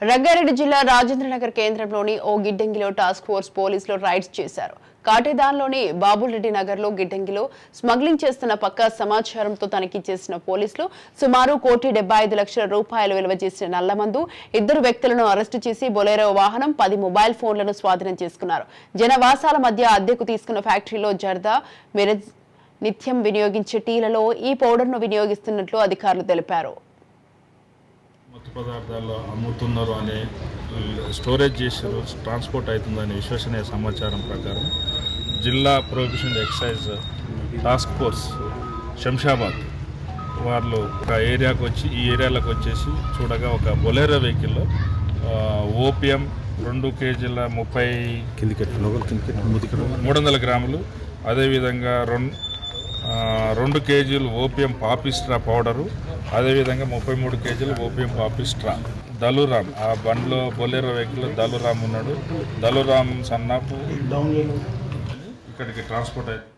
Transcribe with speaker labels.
Speaker 1: రంగారెడ్డి జిల్లా రాజేంద్రనగర్ కేంద్రంలోని ఓ గిడ్డంగిలో టాస్క్ ఫోర్స్ పోలీసులు రైడ్స్ చేశారు. కాటేదాన్లోని బాబురెడ్డి నగర్లో గిడ్డంగిలో స్మగ్లింగ్ చేస్తున్న పక్కా సమాచారంతో తనిఖీ చేసిన పోలీసులు సుమారు ₹1,75,00,000 విలువ చేసిన నల్లమందు, 2 వ్యక్తులను అరెస్టు చేసి బొలెరో వాహనం, 10 మొబైల్ ఫోన్లను స్వాధీనం చేసుకున్నారు. జనవాసాల మధ్య అద్దెకు తీసుకున్న ఫ్యాక్టరీలో జర్దా, మిరజ్ నిత్యం వినియోగించే టీలలో ఈ పౌడర్ను వినియోగిస్తున్నట్లు అధికారులు తెలిపారు.
Speaker 2: మత్తు పదార్థాలు అమ్ముతున్నారు అనే స్టోరేజ్ చేసారు, ట్రాన్స్పోర్ట్ అవుతుందనే విశ్వసనీయ సమాచారం ప్రకారం జిల్లా prohibition excise task force Shamshabad వాళ్ళు ఒక ఏరియాకి వచ్చి ఈ ఏరియాలోకి వచ్చేసి చూడగా ఒక బొలెరో వెహికల్లో ఓపియం 2 కేజీల 300 గ్రాములు, అదేవిధంగా 2 కేజీలు ఓపియం పాపిస్ట్రా పౌడరు, అదేవిధంగా 33 కేజీలు ఓపియం పాపిస్ట్రా. దలురామ్ ఆ బండ్లో బొలెరో వెహికల్లో దలురామ్ ఉన్నాడు. దలురామ్ సన్నాపు ఇక్కడికి ట్రాన్స్పోర్ట్ అవుతుంది.